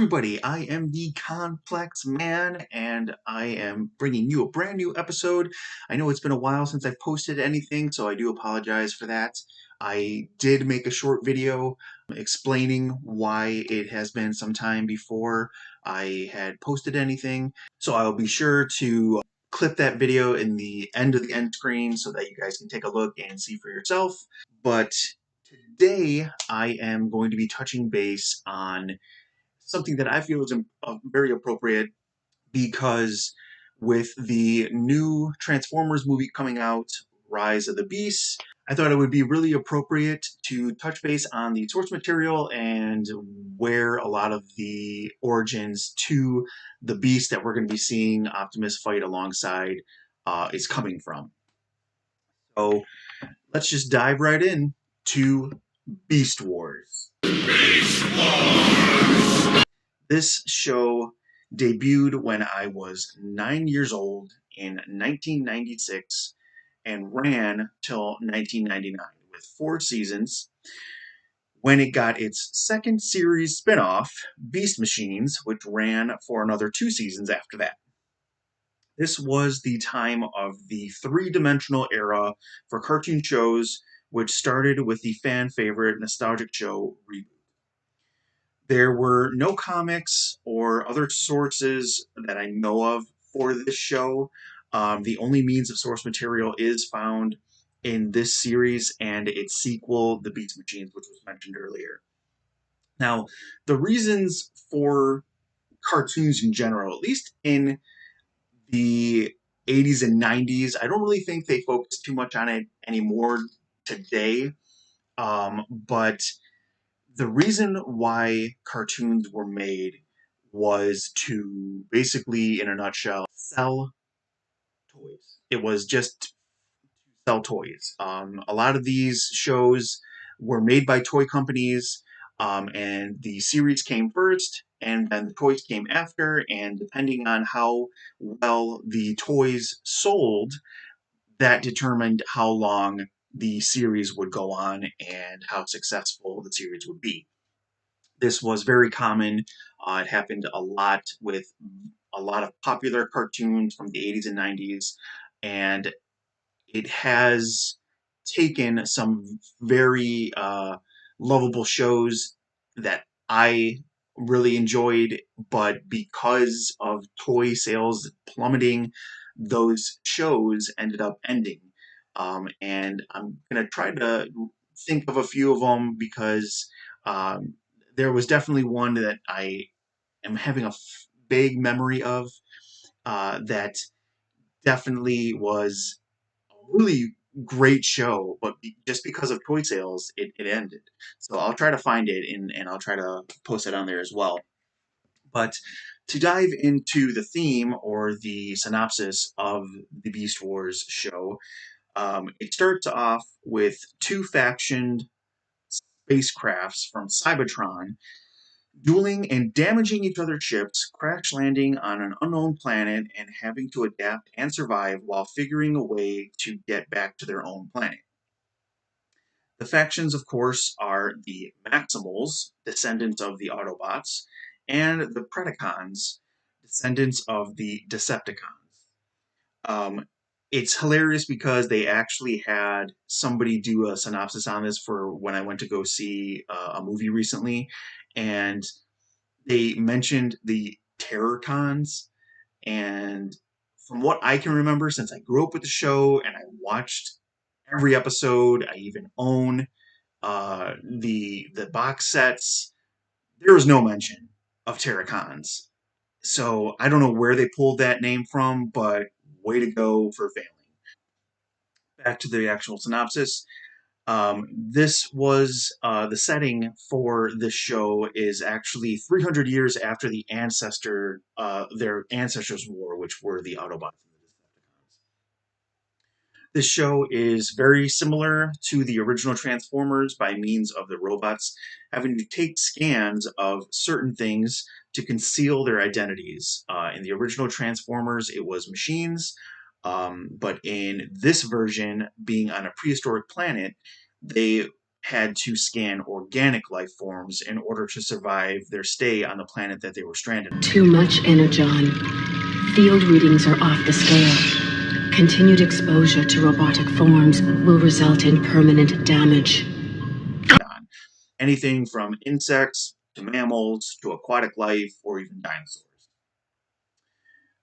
everybody, I am the Complex Man, and I am bringing you a brand new episode. I know it's been a while since I've posted anything, so I do apologize for that. I did make a short video explaining why it has been some time before I had posted anything, so I'll be sure to clip that video in the end of the end screen so that you guys can take a look and see for yourself. But today I am going to be touching base on something that I feel is very appropriate because with the new Transformers movie coming out, Rise of the Beasts, I thought it would be really appropriate to touch base on the source material and where a lot of the origins to the beast that we're going to be seeing Optimus fight alongside is coming from. So let's just dive right in to Beast Wars. This show debuted when I was 9 years old in 1996 and ran till 1999 with 4 seasons. When it got its second series spinoff, Beast Machines, which ran for another 2 seasons after that. This was the time of the three-dimensional era for cartoon shows, which started with the fan favorite nostalgic show Reboot. There were no comics or other sources that I know of for this show. The only means of source material is found in this series and its sequel, The Beast Machines, which was mentioned earlier. Now, the reasons for cartoons in general, at least in the 80s and 90s, I don't really think they focus too much on it anymore today. But the reason why cartoons were made was to basically, in a nutshell, sell toys. It was just to sell toys. A lot of these shows were made by toy companies, and the series came first, and then the toys came after, and depending on how well the toys sold, that determined how long the series would go on and how successful the series would be. This was very common. It happened a lot with a lot of popular cartoons from the 80s and 90s, and it has taken some very lovable shows that I really enjoyed, but because of toy sales plummeting, those shows ended up ending. And I'm going to try to think of a few of them because um, there was definitely one that I am having a vague memory of that definitely was a really great show, but just because of toy sales, it ended. So I'll try to find it and I'll try to post it on there as well. But to dive into the theme or the synopsis of the Beast Wars show, it starts off with two factioned spacecrafts from Cybertron dueling and damaging each other's ships, crash landing on an unknown planet, and having to adapt and survive while figuring a way to get back to their own planet. The factions, of course, are the Maximals, descendants of the Autobots, and the Predacons, descendants of the Decepticons. Um, it's hilarious because they actually had somebody do a synopsis on this for when I went to go see a movie recently, and they mentioned the Terrorcons, and from what I can remember, since I grew up with the show and I watched every episode, I even own the box sets. There was no mention of Terracons. So I don't know where they pulled that name from, but way to go for failing. Back to the actual synopsis. This was the setting for this show is actually 300 years after their ancestors' war, which were the Autobots and the Decepticons. This show is very similar to the original Transformers by means of the robots having to take scans of certain things to conceal their identities. In the original Transformers, it was machines, but in this version, being on a prehistoric planet, they had to scan organic life forms in order to survive their stay on the planet that they were stranded on. Too much energon. Field readings are off the scale. Continued exposure to robotic forms will result in permanent damage. Anything from insects to mammals to aquatic life or even dinosaurs.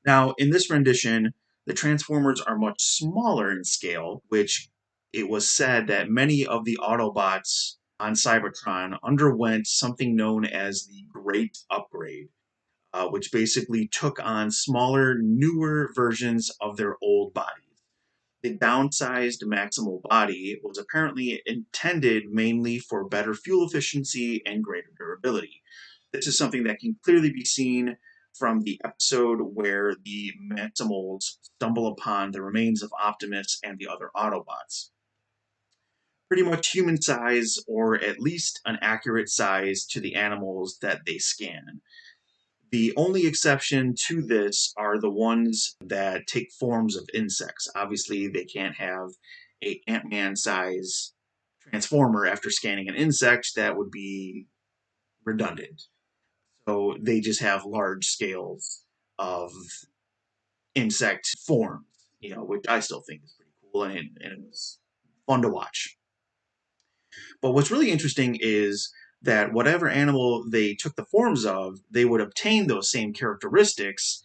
Now, in this rendition, the Transformers are much smaller in scale, which it was said that many of the Autobots on Cybertron underwent something known as the Great Upgrade, which basically took on smaller, newer versions of their old bodies. The downsized Maximal body was apparently intended mainly for better fuel efficiency and greater durability. This is something that can clearly be seen from the episode where the Maximals stumble upon the remains of Optimus and the other Autobots. Pretty much human size, or at least an accurate size to the animals that they scan. The only exception to this are the ones that take forms of insects. Obviously, they can't have a Ant-Man size transformer after scanning an insect. That would be redundant. So they just have large scales of insect forms, which I still think is pretty cool, and it was fun to watch. But what's really interesting is that whatever animal they took the forms of, they would obtain those same characteristics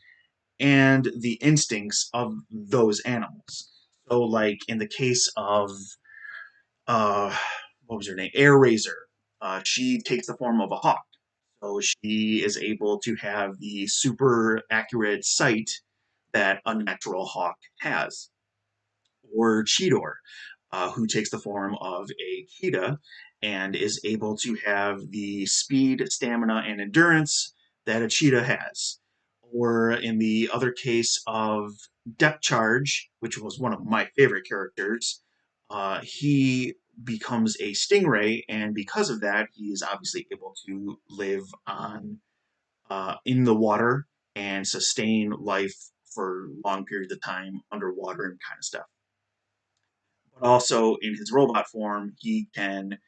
and the instincts of those animals. So, like in the case of, what was her name? Airazor. She takes the form of a hawk. So she is able to have the super accurate sight that a natural hawk has. Or Cheetor, who takes the form of a cheetah and is able to have the speed, stamina, and endurance that a cheetah has. Or in the other case of Depth Charge, which was one of my favorite characters, he becomes a stingray, and because of that, he is obviously able to live on in the water and sustain life for long periods of time underwater and kind of stuff. But also in his robot form, he can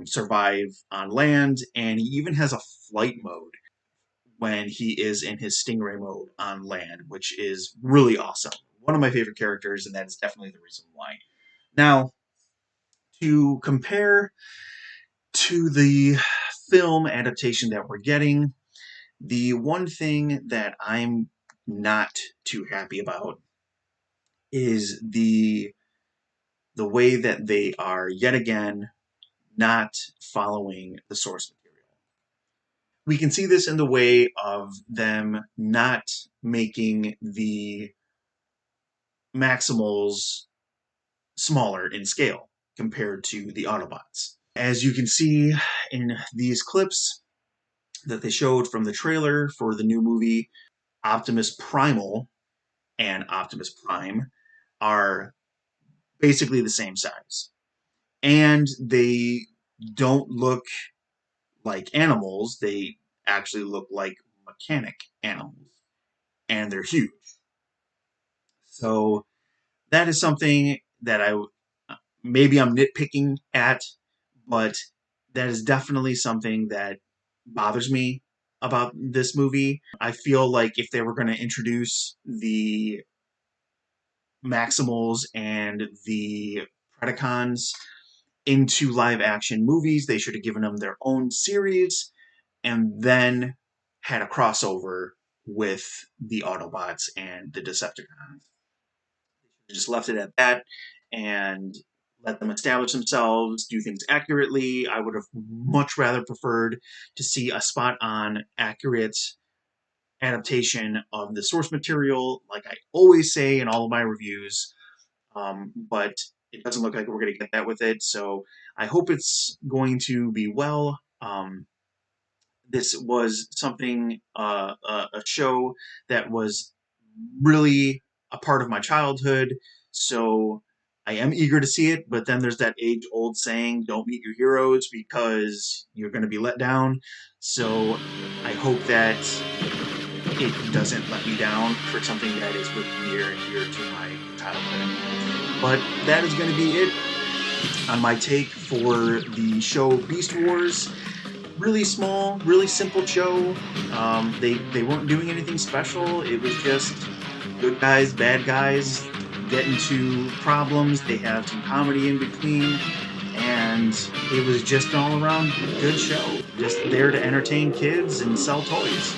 survive on land, and he even has a flight mode when he is in his Stingray mode on land, which is really awesome. One of my favorite characters, and that's definitely the reason why. Now, to compare to the film adaptation that we're getting, the one thing that I'm not too happy about is the way that they are yet again not following the source material. We can see this in the way of them not making the Maximals smaller in scale compared to the Autobots. As you can see in these clips that they showed from the trailer for the new movie, Optimus Primal and Optimus Prime are basically the same size. And they don't look like animals, they actually look like mechanic animals. And they're huge. So that is something that maybe I'm nitpicking at, but that is definitely something that bothers me about this movie. I feel like if they were going to introduce the Maximals and the Predacons into live action movies, they should have given them their own series and then had a crossover with the Autobots and the Decepticons. Just left it at that and let them establish themselves, do things accurately. I would have much rather preferred to see a spot-on, accurate adaptation of the source material, like I always say in all of my reviews, but it doesn't look like we're going to get that with it, so I hope it's going to be well. This was something, a show that was really a part of my childhood, so I am eager to see it, but then there's that age-old saying, don't meet your heroes because you're going to be let down, so I hope that it doesn't let me down for something that is really near and dear to my childhood. But that is going to be it on my take for the show Beast Wars. Really small, really simple show. They weren't doing anything special. It was just good guys, bad guys get into problems. They have some comedy in between, and it was just an all-around good show. Just there to entertain kids and sell toys.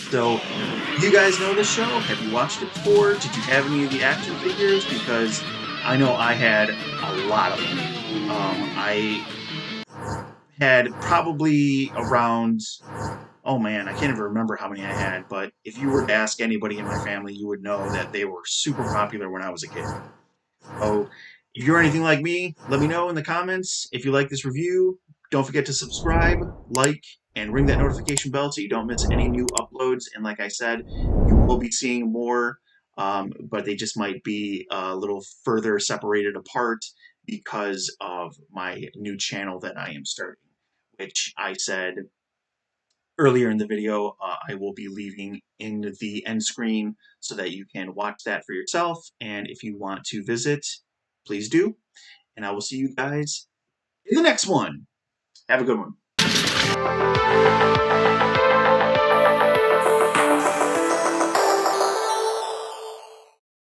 So, you guys know this show? Have you watched it before? Did you have any of the action figures? Because I know I had a lot of them. I had probably around, oh man, I can't even remember how many I had, but if you were to ask anybody in my family, you would know that they were super popular when I was a kid. So if you're anything like me, let me know in the comments. If you like this review, don't forget to subscribe, like, and ring that notification bell so you don't miss any new uploads. And like I said, you will be seeing more, but they just might be a little further separated apart because of my new channel that I am starting, which I said earlier in the video, I will be leaving in the end screen so that you can watch that for yourself. And if you want to visit, please do. And I will see you guys in the next one. Have a good one.